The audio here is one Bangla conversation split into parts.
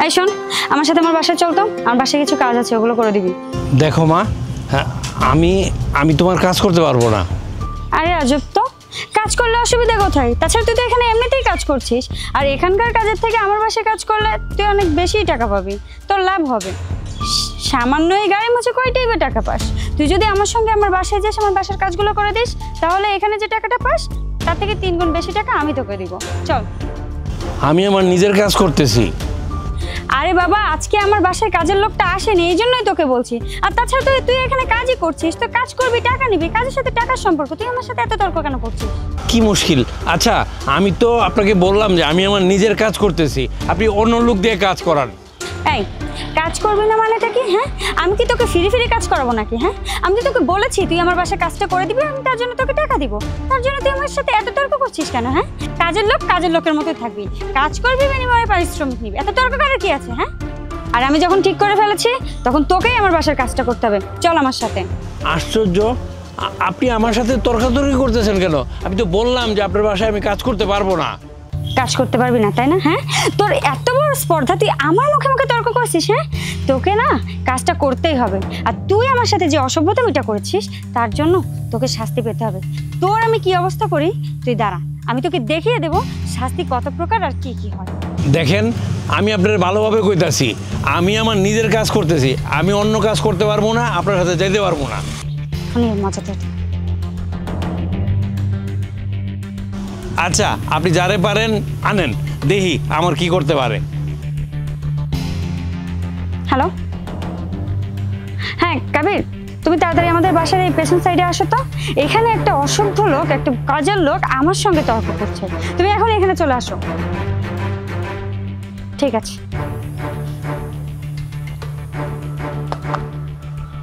এই শোন, আমার সাথে আমার বাসায় চল তো, আমার বাসায় কিছু কাজ আছে, ওগুলো করে দিবি। দেখো মা, হ্যাঁ আমি তোমার কাজ করতে পারবো না। আরে আজব তো, কাজ করলে অসুবিধা কোথায়? তাছাড়া তুই তো এখানে এমনিতেই কাজ করছিস, আর এখানকার কাজের থেকে আমার বাসায় কাজ করলে তুই অনেক বেশি টাকা পাবি, তোর লাভ হবে। সামান্য এই গাড়ি মুছে কয় টাইপের টাকা পাস? তুই যদি আমার সঙ্গে আমার বাসায় যাস, আমার বাসার কাজগুলো করে দিস, তাহলে এখানে যে টাকাটা পাস তার থেকে 3 গুণ বেশি টাকা আমি তোকে দিব। চল। আমি আমার নিজের কাজ করতেছি। আরে বাবা, আজকে আমার বাসায় কাজের লোকটা আসেনি, এই জন্যই তোকে বলছি। আর তাছাড়া তুই এখানে কাজই করছিস, তো কাজ করবি, টাকা নিবি, কাজের সাথে টাকার সম্পর্ক, তুই আমার সাথে এত তর্ক কেন করছিস? কি মুশকিল? আচ্ছা, আমি তো আপনাকে বললাম যে আমি আমার নিজের কাজ করতেছি, আপনি অন্য লোক দিয়ে কাজ করান। এই, কাজ করবি না মানেটা কি? হ্যাঁ, আমি কি তোকে ফ্রি কাজ করাবো নাকি? হ্যাঁ, আমি তো তোকে বলেছি তুই আমার বাসায় কাজটা করে দিবি, আমি তার জন্য তোকে টাকা দিব। তার জন্য তুই আমার সাথে এত তর্ক করছিস কেন? হ্যাঁ, কাজের লোক কাজের লোকের মতোই থাকবি, কাজ করবি, বিনিময়ে পারিশ্রমিক নিবি, এত তর্ক করার কি আছে? হ্যাঁ, আর আমি যখন ঠিক করে ফেলেছি তখন তোকেই আমার বাসার কাজটা করতে হবে। চল আমার সাথে। আশ্চর্য, আপনি আমার সাথে তর্কাতর্কি করতেছেন কেন? আমি তো বললাম যে আপনার বাসায় আমি কাজ করতে পারবো না। কাজ করতে পারবি না তাই না? হ্যাঁ, তোর এত বড় স্পর্ধা, তুই আমার মুখে মুখে তর্ক করছিস। হ্যাঁ, তোকে না কাজটা করতেই হবে, আর তুই আমার সাথে যে অসভ্যতামিটা করেছিস তার জন্য তোকে শাস্তি পেতে হবে। তোর আমি কি অবস্থা করি তুই দাঁড়া, আমি তোকে দেখিয়ে দেবো শাস্তি কত প্রকার আর কি কি হয়। দেখেন, আমি আপনার ভালোভাবে কইতাছি, আমি আমার নিজের কাজ করতেছি, আমি অন্য কাজ করতে পারবো না, আপনার সাথে যেতে পারবো না। মজাটা। আচ্ছা, আপনি যারে পারেন আনেন, দেখি আমার কি করতে পারে। হ্যালো, হ্যাঁ কাবির, তুমি তাড়াতাড়ি আমাদের বাসার এই পেছন সাইডে আসো তো। এখানে একটা অসভ্য লোক, একটা কাজের লোক আমার সঙ্গে তর্ক করছে, তুমি এখন এখানে চলে আসো। ঠিক আছে।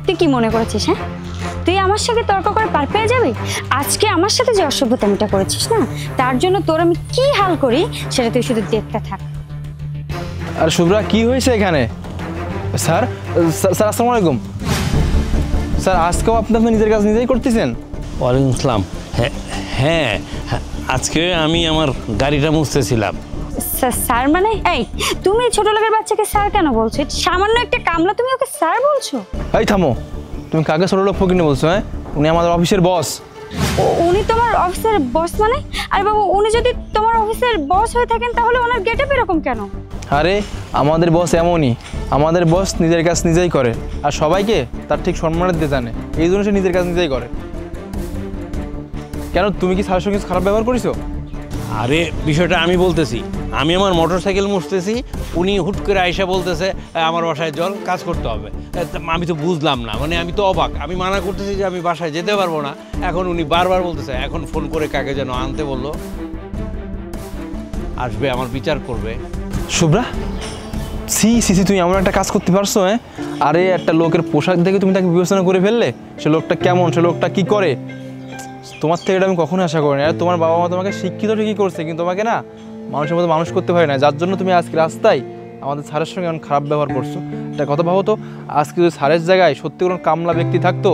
তুই কি মনে করেছিস? হ্যাঁ, তুই আমার সাথে তর্ক করে পার পেয়ে যাবি? আজকে আমার সাথে যে অসভ্যতামিটা করেছিস না, তার জন্য তোর আমি কি হাল করি সেটা তুই শুধু দেখতে থাক। আর শুভ্রা, কি হয়েছে এখানে? স্যার স্যার আসসালামু আলাইকুম। স্যার, আজকেও আপনি আপনার নিজের কাজ নিজেই করতেছেন? ওয়ালাইকুম আসসালাম। হ্যাঁ, আজকে আমি আমার গাড়িটা মুছতেছিলাম। স্যার মানে? এই, তুমি ছোট লোকের বাচ্চাকে স্যার কেন বলছো? সামান্য একটা কামলা, তুমি ওকে স্যার বলছো? এই থামো, তুমি কাকে ছোট লোক ফকির বলছো? হ্যাঁ, উনি আমাদের অফিসের বস। উনি তোমার অফিসের বস মানে? আরে বাবু, উনি যদি তোমার অফিসের বস হয়ে থাকেন তাহলে ওনার গেটআপ এরকম কেন? আরে আমাদের বস এমনই, আমাদের বস নিজের কাজ নিজেই করে, আর সবাইকে তার ঠিক সম্মানের দিয়ে জানে, এই জন্য সে নিজের কাজ নিজেই করে। কেন, তুমি কি স্যারের সঙ্গে খারাপ ব্যবহার করেছো? আরে বিষয়টা আমি বলতেছি, আমি আমার মোটর সাইকেল মুছতেছি, উনি হুট করে আইসা বলতেছে আমার বাসায় জল কাজ করতে হবে। আমি তো বুঝলাম না, মানে আমি তো অবাক। আমি মানা করতেছি যে আমি বাসায় যেতে পারবো না, এখন উনি বারবার বলতেছে, এখন ফোন করে কাকে যেন আনতে বললো, আসবে, আমার বিচার করবে। শুভ্রা, সি সি সি, তুমি এমন একটা কাজ করতে পারছো? হ্যাঁ, আরে একটা লোকের পোশাক দেখে তুমি তাকে বিবেচনা করে ফেললে, সে লোকটা কেমন, সে লোকটা কি করে। তোমার থেকে এটা আমি কখনো আশা করিনি। আর তোমার বাবা মা তোমাকে শিক্ষিত ঠিকই করছে, কিন্তু তোমাকে না মানুষের মতো মানুষ করতে পারে না, যার জন্য তুমি আজকে রাস্তায় আমাদের স্যারের সঙ্গে এমন খারাপ ব্যবহার করছো। একটা কথা ভাবো তো, আজকে যদি স্যারের জায়গায় সত্যি কোনো কামলা ব্যক্তি থাকতো,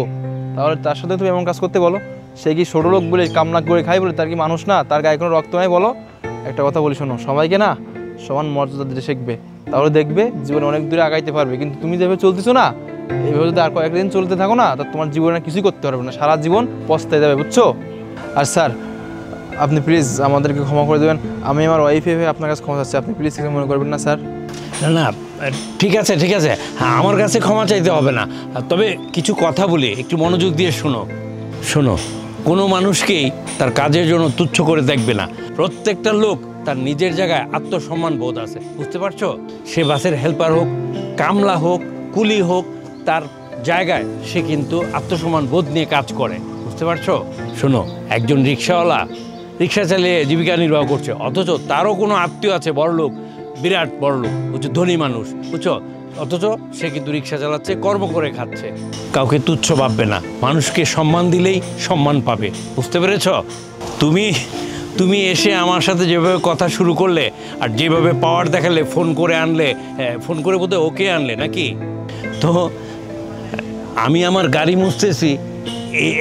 তাহলে তার সাথে তুমি এমন কাজ করতে বলো? সে কি ছোটো লোক বলে কামলা করে খাই বলে তার কি মানুষ না? তার গায়ে কোনো রক্ত নাই বলো? একটা কথা বলি শোনো, সবাইকে না সমান মর্যাদা দিতে শিখবে, তাহলে দেখবে জীবনে অনেক দূরে আগাইতে পারবে। কিন্তু তুমি যেভাবে চলতেছো না, এইভাবে যদি আর কয়েকদিন চলতে থাকো না, তা তোমার জীবনে কিছুই করতে পারবে না, সারা জীবন পস্তায় যাবে, বুঝছো? আর স্যার, আপনি প্লিজ আমাদেরকে ক্ষমা করে দেবেন। আমি আমার ওয়াইফ হয়ে আপনার কাছে ক্ষমা চাচ্ছি, আপনি প্লিজ কিছু মনে করবেন না স্যার। না না, ঠিক আছে ঠিক আছে, হ্যাঁ, আমার কাছে ক্ষমা চাইতে হবে না। তবে কিছু কথা বলি, একটু মনোযোগ দিয়ে শোনো। শোনো, কোনো মানুষকেই তার কাজের জন্য তুচ্ছ করে দেখবে না। প্রত্যেকটা লোক তার নিজের জায়গায় আত্মসম্মান বোধ আছে, বুঝতে পারছো? সে বাসের হেল্পার হোক, কামলা হোক, কুলি হোক, তার জায়গায় সে কিন্তু আত্মসম্মান বোধ নিয়ে কাজ করে, বুঝতে পারছো? শোনো, একজন রিক্সাওয়ালা রিক্সা চালিয়ে জীবিকা নির্বাহ করছে, অথচ তারও কোনো আত্মীয় আছে বড়লোক, বিরাট বড়লোক, বুঝছো, ধনী মানুষ, বুঝছো, অথচ সে কিন্তু রিক্সা চালাচ্ছে, কর্ম করে খাচ্ছে। কাউকে তুচ্ছ ভাববে না, মানুষকে সম্মান দিলেই সম্মান পাবে, বুঝতে পেরেছ? তুমি এসে আমার সাথে যেভাবে কথা শুরু করলে আর যেভাবে পাওয়ার দেখালে, ফোন করে আনলে, ফোন করে বোধহয় ওকে আনলে নাকি? তো আমি আমার গাড়ি মুছতেছি,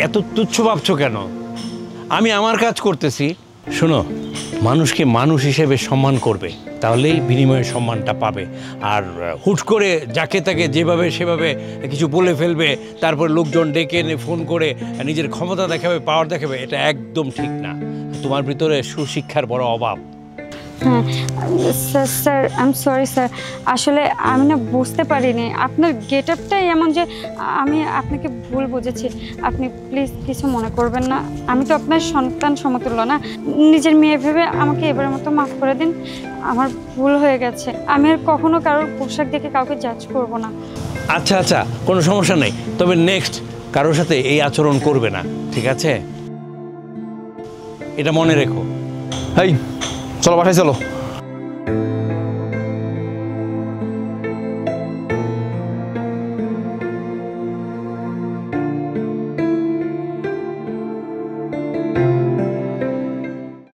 এত তুচ্ছ ভাবছো কেন? আমি আমার কাজ করতেছি। শোনো, মানুষকে মানুষ হিসেবে সম্মান করবে, তাহলেই বিনিময়ে সম্মানটা পাবে। আর হুট করে যাকে তাকে যেভাবে সেভাবে কিছু বলে ফেলবে, তারপর লোকজন ডেকে এনে ফোন করে নিজের ক্ষমতা দেখাবে, পাওয়ার দেখাবে, এটা একদম ঠিক না। তোমার ভিতরে সুশিক্ষার বড় অভাব। হ্যাঁ sir I am sorry sir, আসলে আমি না বুঝতে পারিনি আপনার গেট আপটাই এমন যে আমি আপনাকে ভুল বুঝেছি। আপনি প্লিজ কিছু মনে করবেন না, আমি তো আপনার সন্তান সমতুল্য না, নিজের মেয়ে ভেবে আমাকে এবারের মতো মাফ করে দিন। আমার ভুল হয়ে গেছে, আমি আর কখনো কারোর পোশাক দেখে কাউকে জাজ করব না। আচ্ছা আচ্ছা, কোনো সমস্যা নেই, তবে নেক্সট কারোর সাথে এই আচরণ করবে না, ঠিক আছে? এটা মনে রেখো। এই চলো বাসায় চলো।